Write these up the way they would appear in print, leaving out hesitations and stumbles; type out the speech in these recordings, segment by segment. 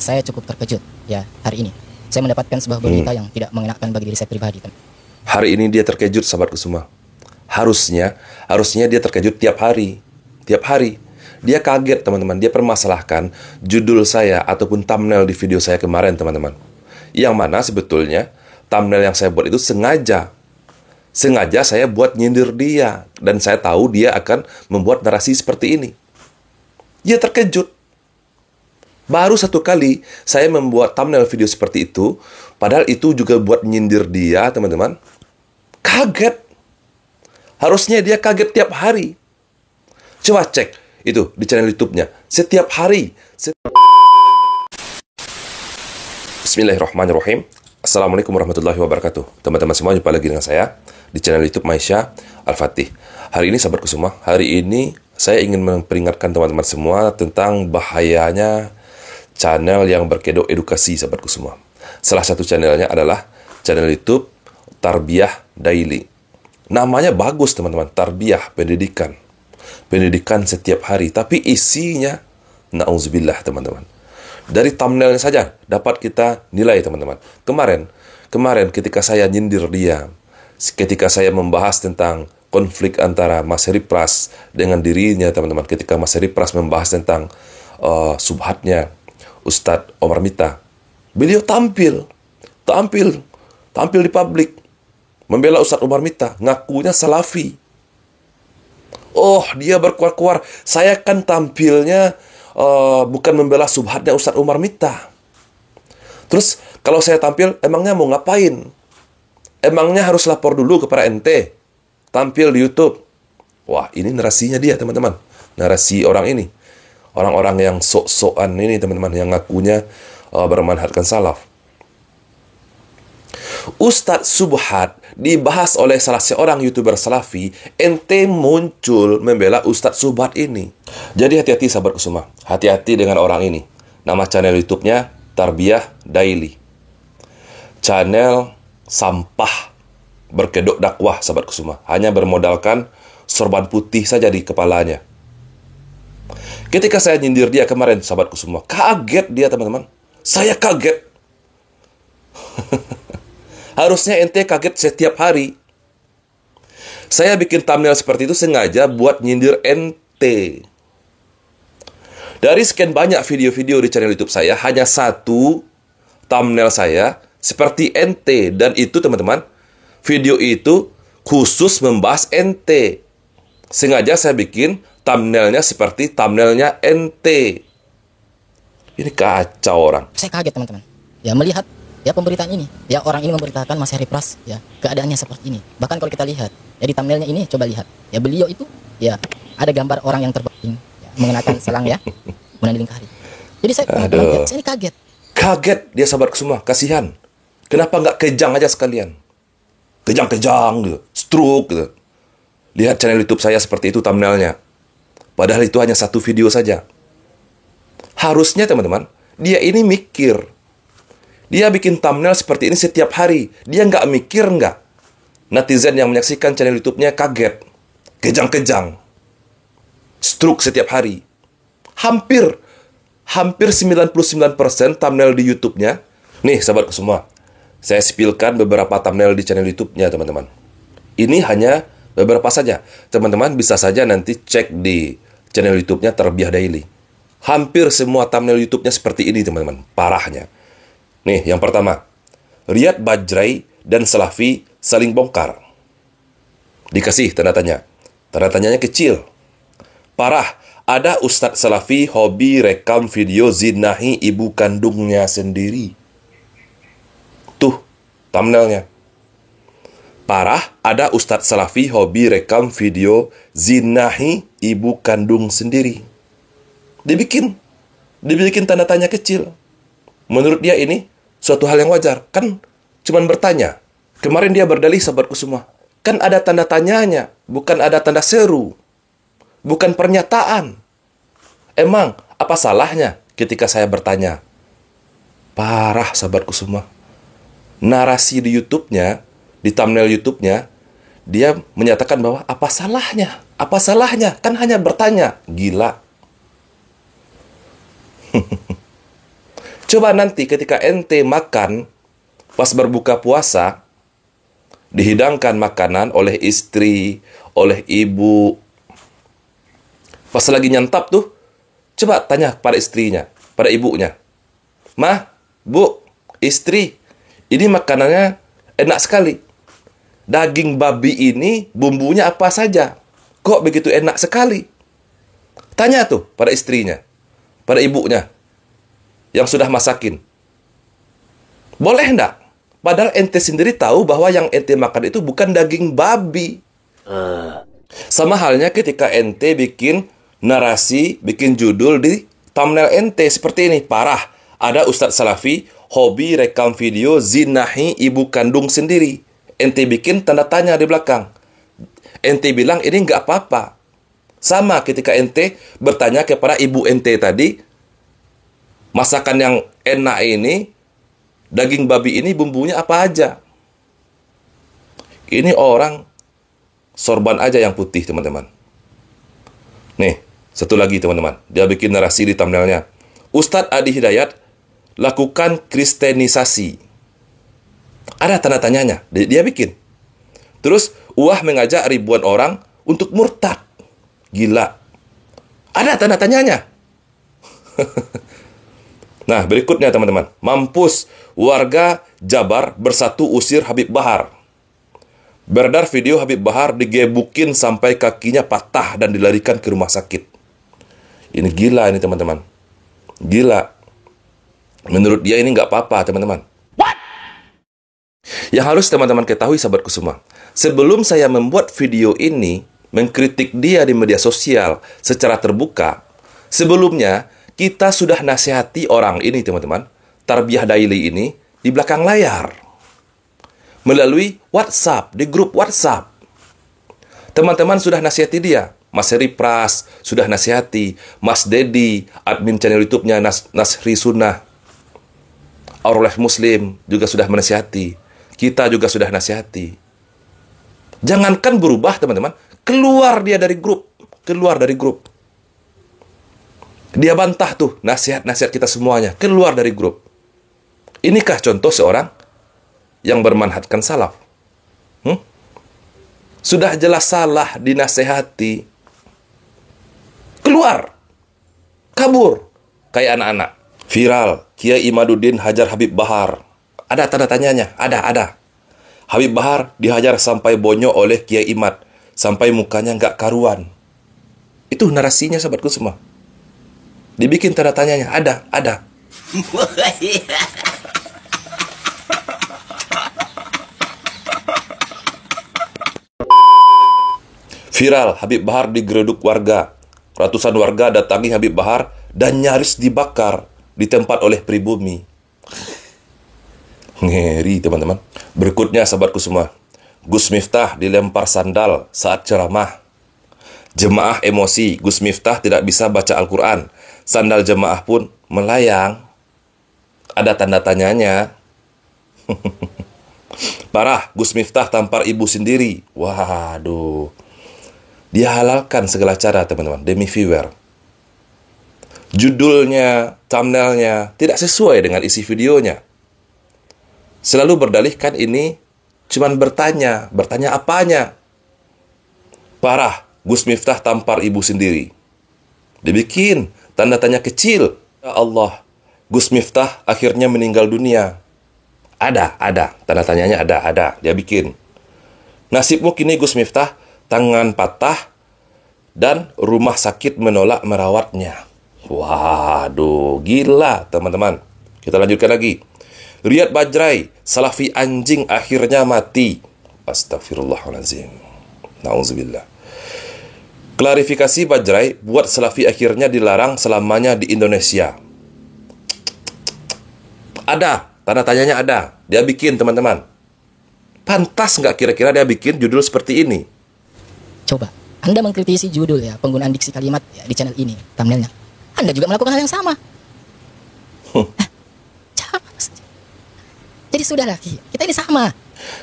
saya cukup terkejut ya hari ini. Saya mendapatkan sebuah berita yang tidak mengenakan bagi diri saya pribadi. Hari ini dia terkejut, sahabatku semua. Harusnya dia terkejut tiap hari. Tiap hari. Dia kaget, teman-teman. Dia permasalahkan judul saya ataupun thumbnail di video saya kemarin, teman-teman. Yang mana sebetulnya thumbnail yang saya buat itu sengaja. Sengaja saya buat nyindir dia. Dan saya tahu dia akan membuat narasi seperti ini. Dia terkejut. Baru satu kali saya membuat thumbnail video seperti itu, padahal itu juga buat nyindir dia, teman-teman. Kaget. Harusnya dia kaget tiap hari. Coba cek itu di channel YouTube-nya. Setiap hari. Bismillahirrahmanirrahim. Assalamualaikum warahmatullahi wabarakatuh. Teman-teman semua, jumpa lagi dengan saya di channel YouTube Maisha Al-Fatih. Hari ini, sahabatku semua, hari ini saya ingin memperingatkan teman-teman semua tentang bahayanya channel yang berkedok edukasi, sahabatku semua. Salah satu channelnya adalah channel YouTube Tarbiyah Daily. Namanya bagus, teman-teman. Tarbiyah, pendidikan. Pendidikan setiap hari. Tapi isinya, na'udzubillah, teman-teman. Dari thumbnailnya saja dapat kita nilai, teman-teman. Kemarin ketika saya nyindir dia, ketika saya membahas tentang konflik antara Mas Heri Pras dengan dirinya, teman-teman. Ketika Mas Heri Pras membahas tentang subhatnya Ustadz Omar Mita, beliau tampil di publik membela Ustadz Omar Mita, ngakunya salafi. Oh, dia berkuar-kuar, saya kan tampilnya bukan membela subhatnya Ustadz Omar Mita. Terus kalau saya tampil, emangnya mau ngapain? Emangnya harus lapor dulu kepada ente tampil di YouTube? Wah, ini narasinya dia, teman-teman. Narasi orang ini. Orang-orang yang sok-sokan ini, teman-teman, yang ngakunya bermanhajkan salaf. Ustadz Subhat dibahas oleh salah seorang YouTuber salafi, ente muncul membela Ustadz Subhat ini. Jadi hati-hati, sahabatku semua. Hati-hati dengan orang ini. Nama channel YouTube-nya Tarbiyah Daily. Channel sampah berkedok dakwah, sahabatku semua. Hanya bermodalkan sorban putih saja di kepalanya. Ketika saya nyindir dia kemarin, sahabatku semua, kaget dia, teman-teman. Saya kaget. Harusnya ente kaget setiap hari. Saya bikin thumbnail seperti itu sengaja buat nyindir ente. Dari sekian banyak video-video di channel YouTube saya, hanya satu thumbnail saya seperti ente. Dan itu, teman-teman, video itu khusus membahas ente. Sengaja saya bikin thumbnailnya seperti thumbnailnya ente. Ini kacau orang. Saya kaget, teman-teman. Ya, melihat ya pemberitaan ini. Ya, orang ini memberitakan Mas Heri Pras, ya, keadaannya seperti ini. Bahkan kalau kita lihat, ya di thumbnailnya ini, coba lihat. Ya, beliau itu, ya, ada gambar orang yang terbaring, ya, mengenakan selang, ya, kemudian lingkari. Jadi saya ini kaget. Kaget dia, sahabatku semua. Kasihan. Kenapa nggak kejang aja sekalian? Kejang-kejang gitu. Stroke gitu. Lihat channel YouTube saya seperti itu thumbnailnya. Padahal itu hanya satu video saja. Harusnya, teman-teman, dia ini mikir. Dia bikin thumbnail seperti ini setiap hari. Dia nggak mikir nggak? Netizen yang menyaksikan channel YouTube-nya kaget. Kejang-kejang. Stroke setiap hari. Hampir 99% thumbnail di YouTube-nya. Nih, sahabatku semua. Saya spillkan beberapa thumbnail di channel YouTube-nya, teman-teman. Ini hanya beberapa saja. Teman-teman bisa saja nanti cek di channel YouTube-nya Tarbiyah Daily. Hampir semua thumbnail YouTube-nya seperti ini, teman-teman. Parahnya. Nih, yang pertama. Riyad Bajrai dan Salafi saling bongkar. Dikasih tanda tanya. Tanda tanyanya kecil. Parah. Ada Ustadz Salafi hobi rekam video zinahi ibu kandungnya sendiri. Tuh, thumbnailnya. Parah, ada Ustadz Salafi hobi rekam video zinahi ibu kandung sendiri. Dibikin tanda tanya kecil. Menurut dia ini suatu hal yang wajar. Kan cuman bertanya. Kemarin dia berdalih, sahabatku semua. Kan ada tanda tanyanya, bukan ada tanda seru. Bukan pernyataan. Emang apa salahnya ketika saya bertanya? Parah, sahabatku semua. Narasi di YouTube-nya, di thumbnail YouTube-nya, dia menyatakan bahwa apa salahnya? Apa salahnya? Kan hanya bertanya. Gila. Coba nanti ketika ente makan, pas berbuka puasa, dihidangkan makanan oleh istri, oleh ibu. Pas lagi nyantap tuh, coba tanya pada istrinya, pada ibunya. "Mah, Bu, istri, ini makanannya enak sekali. Daging babi ini bumbunya apa saja? Kok begitu enak sekali?" Tanya tuh pada istrinya, pada ibunya yang sudah masakin. Boleh enggak? Padahal ente sendiri tahu bahwa yang ente makan itu bukan daging babi. Sama halnya ketika ente bikin narasi, bikin judul di thumbnail ente seperti ini. Parah, ada Ustadz Salafi, hobi rekam video zinahi ibu kandung sendiri. Ente bikin tanda tanya di belakang. Ente bilang ini nggak apa-apa. Sama ketika ente bertanya kepada ibu ente tadi, masakan yang enak ini, daging babi ini bumbunya apa aja? Ini orang sorban aja yang putih, teman-teman. Nih, satu lagi, teman-teman. Dia bikin narasi di thumbnailnya. Ustadz Adi Hidayat lakukan kristenisasi. Ada tanda tanyanya. Dia bikin. Terus, Uwah mengajak ribuan orang untuk murtad. Gila. Ada tanda tanyanya. Nah, berikutnya teman-teman. Mampus, warga Jabar bersatu usir Habib Bahar. Beredar video Habib Bahar digebukin sampai kakinya patah dan dilarikan ke rumah sakit. Ini gila ini teman-teman. Gila. Menurut dia ini nggak apa-apa teman-teman. Yang harus teman-teman ketahui sahabatku semua. Sebelum saya membuat video ini, mengkritik dia di media sosial secara terbuka, sebelumnya kita sudah nasihati orang ini, teman-teman, Tarbiyah Daily ini, di belakang layar. Melalui WhatsApp, di grup WhatsApp. Teman-teman sudah nasihati dia. Mas Heri Pras sudah nasihati. Mas Dedi, admin channel YouTube-nya Nasri Sunnah. Auroleh Muslim juga sudah menasihati. Kita juga sudah nasihati. Jangankan berubah, teman-teman. Keluar dia dari grup. Keluar dari grup. Dia bantah tuh nasihat-nasihat kita semuanya. Keluar dari grup. Inikah contoh seorang yang bermanhatkan salaf? Sudah jelas salah dinasehati. Keluar. Kabur. Kayak anak-anak. Viral. Kiai Imaduddin hajar Habib Bahar. Ada tanda tanyanya. Ada. Habib Bahar dihajar sampai bonyok oleh Kiai Imad. Sampai mukanya nggak karuan. Itu narasinya sahabatku semua. Dibikin tanda tanyanya. Ada. Viral, Habib Bahar digeruduk warga. Ratusan warga datangi Habib Bahar dan nyaris dibakar di tempat oleh pribumi. Ngeri, teman-teman. Berikutnya, sahabatku semua. Gus Miftah dilempar sandal saat ceramah. Jemaah emosi, Gus Miftah tidak bisa baca Al-Quran. Sandal jemaah pun melayang. Ada tanda tanyanya. Parah, Gus Miftah tampar ibu sendiri. Waduh. Dia halalkan segala cara, teman-teman, demi viewer. Judulnya, thumbnailnya tidak sesuai dengan isi videonya. Selalu berdalihkan ini cuman bertanya apanya. Parah, Gus Miftah tampar ibu sendiri. Dibikin tanda tanya kecil. Ya Allah, Gus Miftah akhirnya meninggal dunia. Ada. Tanda tanyanya ada. Dia bikin. Nasibmu kini Gus Miftah, tangan patah, dan rumah sakit menolak merawatnya. Waduh, gila teman-teman. Kita lanjutkan lagi. Riyad Bajrai, Salafi anjing akhirnya mati. Astagfirullahaladzim. Nauzubillah. Klarifikasi Bajrai buat Salafi akhirnya dilarang selamanya di Indonesia. Ada, tanda tanyanya ada. Dia bikin, teman-teman. Pantas nggak kira-kira dia bikin judul seperti ini? Coba, Anda mengkritisi judul ya, penggunaan diksi kalimat ya, di channel ini, thumbnailnya. Anda juga melakukan hal yang sama. Jadi sudahlah, kita ini sama.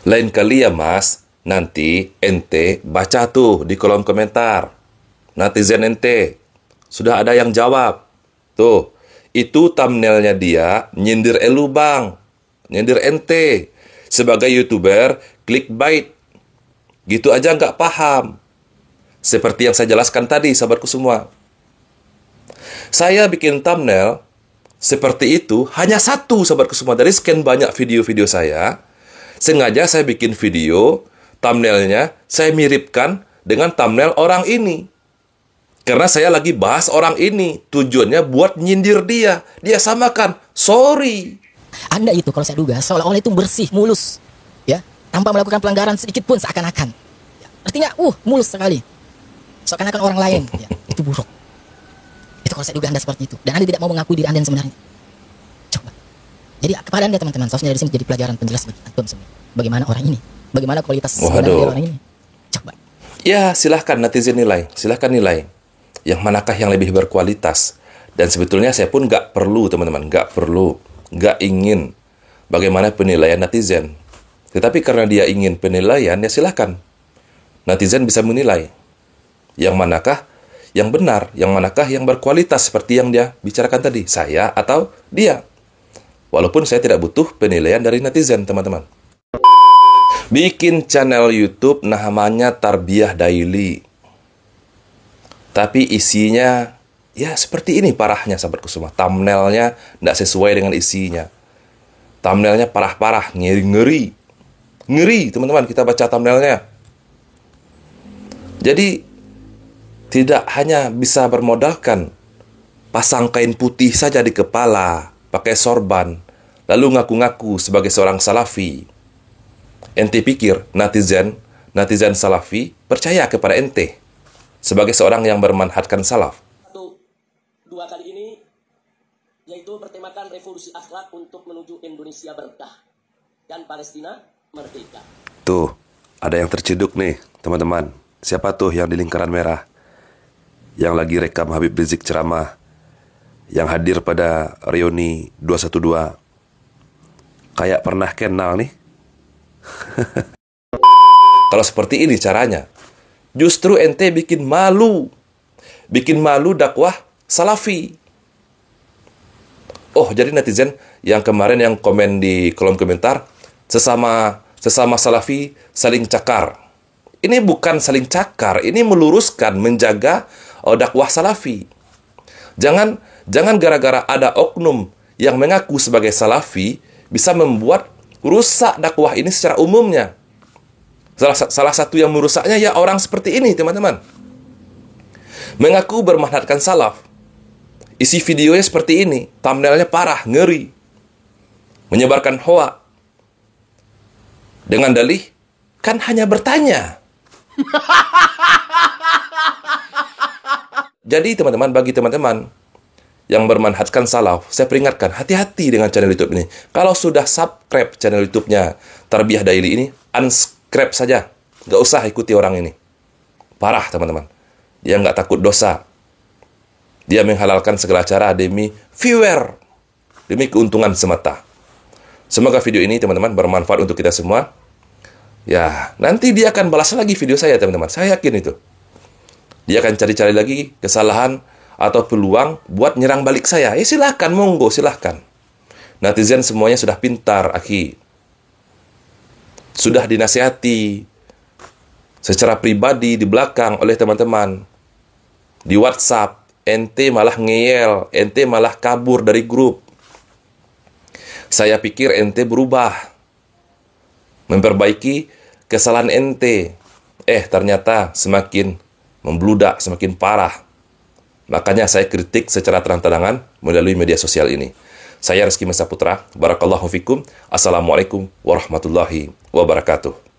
Lain kali ya mas, nanti ente baca tuh di kolom komentar. Netizen ente, sudah ada yang jawab. Tuh, Itu thumbnailnya dia nyindir elu bang, nyindir ente. Sebagai YouTuber, clickbait. Gitu aja nggak paham. Seperti yang saya jelaskan tadi, sahabatku semua. Saya bikin thumbnail seperti itu hanya satu, sahabatku semua. Dari sekian banyak video-video saya, sengaja saya bikin video, thumbnailnya saya miripkan dengan thumbnail orang ini. Karena saya lagi bahas orang ini. Tujuannya buat nyindir dia. Dia samakan. Sorry. Anda itu kalau saya duga seolah-olah itu bersih, mulus, ya, tanpa melakukan pelanggaran sedikit pun seakan-akan. Ya, artinya, mulus sekali. Seakan-akan orang lain, ya, itu buruk. Itu kalau saya duga Anda seperti itu. Dan Anda tidak mau mengakui diri Anda yang sebenarnya. Coba. Jadi kepada Anda teman-teman, seharusnya dari sini jadi pelajaran penjelas bagi antum semua. Bagaimana orang ini? Bagaimana kualitas sebenarnya orang ini? Coba. Ya, silahkan netizen nilai. Silahkan nilai. Yang manakah yang lebih berkualitas. Dan sebetulnya saya pun nggak perlu, teman-teman. Nggak ingin bagaimana penilaian netizen. Tetapi karena dia ingin penilaian, ya silahkan. Netizen bisa menilai. Yang manakah yang benar, yang manakah yang berkualitas seperti yang dia bicarakan tadi. Saya atau dia. Walaupun saya tidak butuh penilaian dari netizen, teman-teman. Bikin channel YouTube namanya Tarbiyah Daily. Tapi isinya, ya seperti ini parahnya sahabatku semua. Thumbnailnya tidak sesuai dengan isinya. Thumbnailnya parah-parah, ngeri-ngeri. Ngeri, teman-teman, kita baca thumbnailnya. Jadi, tidak hanya bisa bermodalkan pasang kain putih saja di kepala, pakai sorban, lalu ngaku-ngaku sebagai seorang salafi. Ente pikir netizen salafi percaya kepada ente sebagai seorang yang bermanhajkan salaf? Dua kali ini yaitu bertemakan revolusi akhlak untuk menuju Indonesia berkah dan Palestina merdeka. Tuh, ada yang terciduk nih, teman-teman. Siapa tuh yang di lingkaran merah? Yang lagi rekam Habib Rizik ceramah, yang hadir pada reuni 212. Kayak pernah kenal nih. Kalau seperti ini caranya, justru ente bikin malu dakwah salafi. Oh, jadi netizen yang kemarin yang komen di kolom komentar, sesama salafi saling cakar. Ini bukan saling cakar, ini meluruskan, menjaga dakwah salafi. Jangan gara-gara ada oknum yang mengaku sebagai salafi bisa membuat rusak dakwah ini secara umumnya. Salah satu yang merusaknya ya orang seperti ini, teman-teman. Mengaku bermanhajkan salaf. Isi videonya seperti ini, thumbnailnya parah, ngeri. Menyebarkan hoak. Dengan dalih, kan hanya bertanya. Jadi teman-teman, bagi teman-teman yang bermanhajkan salaf, saya peringatkan, hati-hati dengan channel YouTube ini. Kalau sudah subscribe channel YouTube-nya Tarbiyah Daily ini, unsubscribe saja. Nggak usah ikuti orang ini. Parah, teman-teman. Dia nggak takut dosa. Dia menghalalkan segala cara demi viewer, demi keuntungan semata. Semoga video ini, teman-teman, bermanfaat untuk kita semua. Ya, nanti dia akan balas lagi video saya, teman-teman. Saya yakin itu. Dia akan cari-cari lagi kesalahan atau peluang buat nyerang balik saya. Silahkan, monggo, silahkan. Netizen semuanya sudah pintar, Aki. Sudah dinasihati secara pribadi di belakang oleh teman-teman. Di WhatsApp, ente malah ngeyel, ente malah kabur dari grup. Saya pikir ente berubah, memperbaiki kesalahan ente. Ternyata semakin membludak, semakin parah. Makanya saya kritik secara terang-terangan melalui media sosial ini. Saya Rizky Mesa Putra. Barakallahu fikum. Assalamualaikum warahmatullahi wabarakatuh.